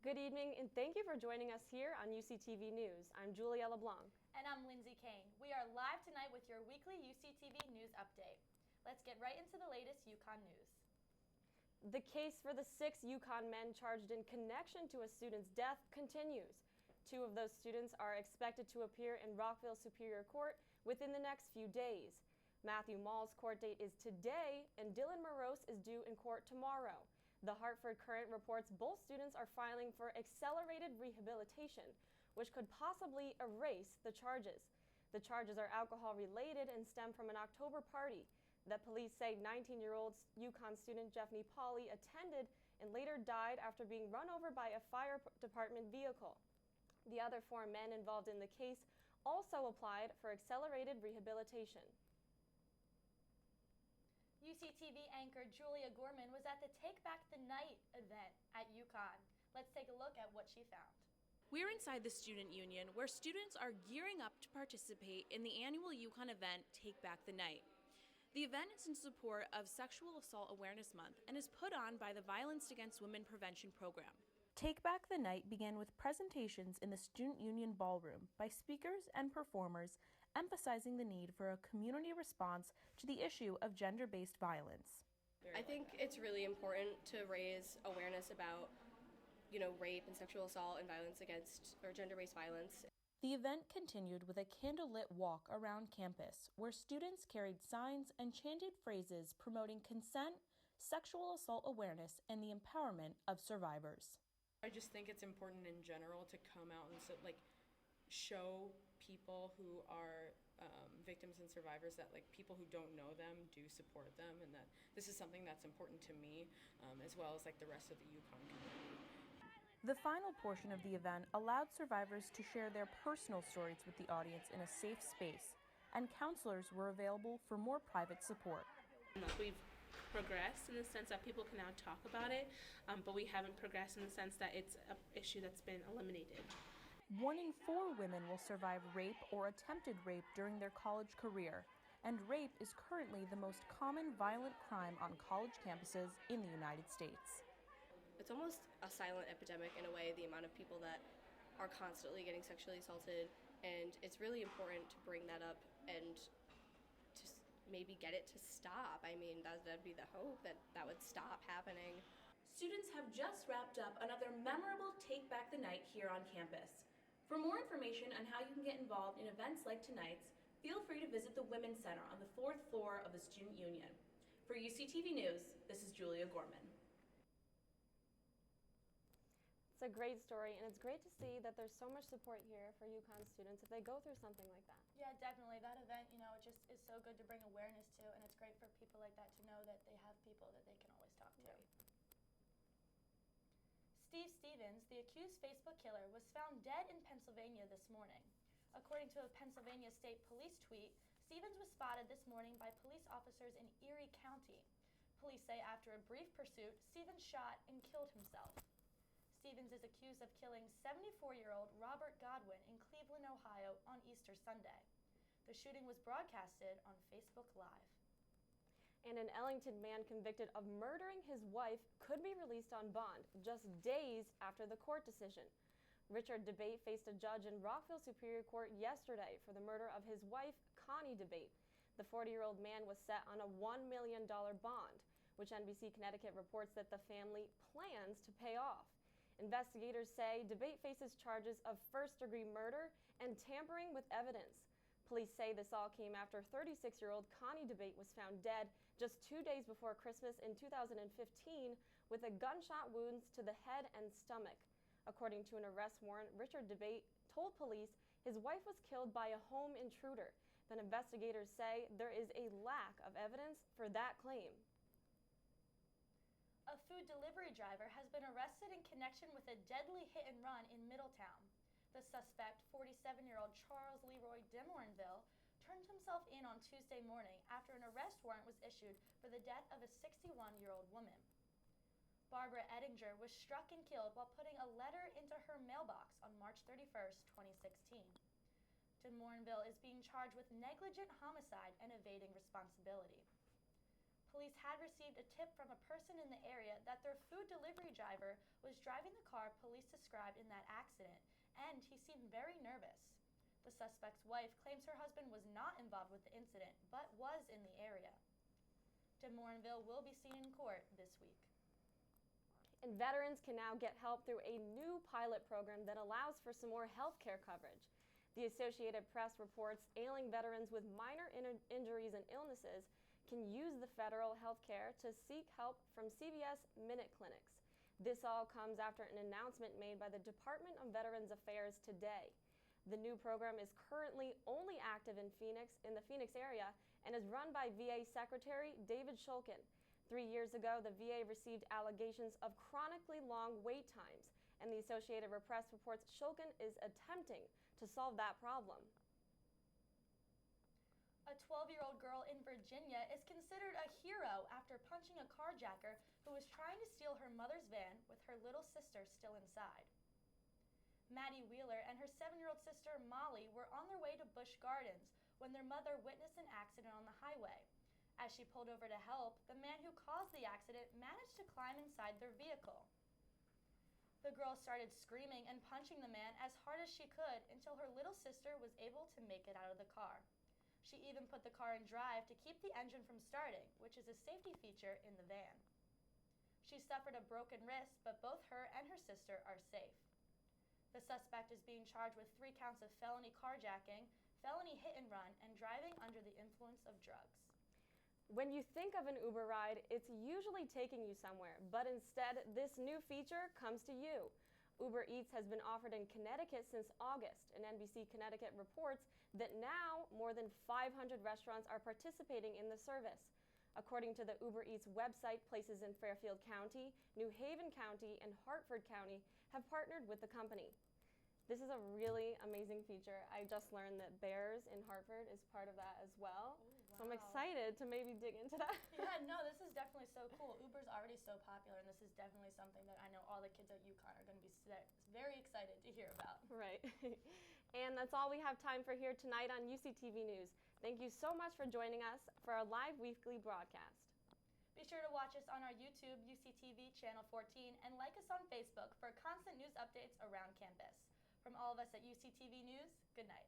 Good evening, and thank you for joining us here on UCTV News. I'm Julia LeBlanc. And I'm Lindsay Kane. We are live tonight with your weekly UCTV News update. Let's get right into the latest UConn news. The case for the 6 UConn men charged in connection to a student's death continues. 2 of those students are expected to appear in Rockville Superior Court within the next few days. Matthew Mall's court date is today, and Dylan Morose is due in court tomorrow. The Hartford Courant reports both students are filing for accelerated rehabilitation, which could possibly erase the charges. The charges are alcohol-related and stem from an October party that police say 19-year-old UConn student Jeffney Pauley attended and later died after being run over by a fire department vehicle. The other 4 men involved in the case also applied for accelerated rehabilitation. UCTV anchor Julia Gorman was at the Take Back the Night event at UConn. Let's take a look at what she found. We're inside the Student Union, where students are gearing up to participate in the annual UConn event, Take Back the Night. The event is in support of Sexual Assault Awareness Month and is put on by the Violence Against Women Prevention Program. Take Back the Night began with presentations in the Student Union Ballroom by speakers and performers emphasizing the need for a community response to the issue of gender-based violence. I think it's really important to raise awareness about, rape and sexual assault and violence against, or gender-based violence. The event continued with a candlelit walk around campus where students carried signs and chanted phrases promoting consent, sexual assault awareness, and the empowerment of survivors. I just think it's important in general to come out and show people who are victims and survivors that people who don't know them do support them, and that this is something that's important to me as well as the rest of the UConn community. The final portion of the event allowed survivors to share their personal stories with the audience in a safe space, and counselors were available for more private support. We've progressed in the sense that people can now talk about it, but we haven't progressed in the sense that it's an issue that's been eliminated. 1 in 4 women will survive rape or attempted rape during their college career, and rape is currently the most common violent crime on college campuses in the United States. It's almost a silent epidemic in a way, the amount of people that are constantly getting sexually assaulted, and it's really important to bring that up and just maybe get it to stop. I mean, that'd be the hope, that would stop happening. Students have just wrapped up another memorable Take Back the Night here on campus. For more information on how you can get involved in events like tonight's, feel free to visit the Women's Center on the 4th floor of the Student Union. For UCTV News, this is Julia Gorman. It's a great story, and it's great to see that there's so much support here for UConn students if they go through something like that. Yeah, definitely. That event, it just is so good to bring awareness to, and it's great for people like that to know that they have people that they can always talk to. Right. Steve Stevens, the accused Facebook killer, was found dead in Pennsylvania this morning. According to a Pennsylvania State Police tweet, Stevens was spotted this morning by police officers in Erie County. Police say after a brief pursuit, Stevens shot and killed himself. Stevens is accused of killing 74-year-old Robert Godwin in Cleveland, Ohio on Easter Sunday. The shooting was broadcasted on Facebook Live. And an Ellington man convicted of murdering his wife could be released on bond just days after the court decision. Richard Debate faced a judge in Rockville Superior Court yesterday for the murder of his wife, Connie Debate. The 40-year-old man was set on a $1 million bond, which NBC Connecticut reports that the family plans to pay off. Investigators say Debate faces charges of first-degree murder and tampering with evidence. Police say this all came after 36-year-old Connie Debate was found dead just 2 days before Christmas in 2015 with a gunshot wounds to the head and stomach. According to an arrest warrant, Richard Debate told police his wife was killed by a home intruder. But investigators say there is a lack of evidence for that claim. A food delivery driver has been arrested in connection with a deadly hit-and-run in Middletown. The suspect, 47-year-old Charles Leroy Demornville, turned himself in on Tuesday morning after an arrest warrant was issued for the death of a 61-year-old woman. Barbara Ettinger was struck and killed while putting a letter into her mailbox on March 31, 2016. Demornville is being charged with negligent homicide and evading responsibility. police had received a tip from a person in the area that their food delivery driver was driving the car police described in that accident, and he seemed very nervous. The suspect's wife claims her husband was not involved with the incident, but was in the area. De Morinville will be seen in court this week. And veterans can now get help through a new pilot program that allows for some more health care coverage. The Associated Press reports ailing veterans with minor injuries and illnesses can use the federal health care to seek help from CVS Minute Clinics. This all comes after an announcement made by the Department of Veterans Affairs today. The new program is currently only active in the Phoenix area, and is run by VA Secretary David Shulkin. 3 years ago, the VA received allegations of chronically long wait times, and the Associated Press reports Shulkin is attempting to solve that problem. A 12-year-old girl in Virginia is considered a hero after punching a carjacker who was trying to steal her mother's van with her little sister still inside. Maddie Wheeler and her 7-year-old sister Molly were on their way to Busch Gardens when their mother witnessed an accident on the highway. As she pulled over to help, the man who caused the accident managed to climb inside their vehicle. The girl started screaming and punching the man as hard as she could until her little sister was able to make it out of the car. She even put the car in drive to keep the engine from starting, which is a safety feature in the van. She suffered a broken wrist, but both her and her sister are safe. The suspect is being charged with 3 counts of felony carjacking, felony hit and run, and driving under the influence of drugs. When you think of an Uber ride, it's usually taking you somewhere, but instead, this new feature comes to you. Uber Eats has been offered in Connecticut since August, and NBC Connecticut reports that now more than 500 restaurants are participating in the service. According to the Uber Eats website, places in Fairfield County, New Haven County, and Hartford County have partnered with the company. This is a really amazing feature. I just learned that Bears in Hartford is part of that as well. Oh, wow. So I'm excited to maybe dig into that. Yeah, no, this is definitely so cool. Uber's already so popular, and this is definitely something that I know all the kids at UConn are going to be very excited to hear about. Right. And that's all we have time for here tonight on UCTV News. Thank you so much for joining us for our live weekly broadcast. Be sure to watch us on our YouTube, UCTV Channel 14, and like us on Facebook for constant news updates around campus. From all of us at UCTV News, good night.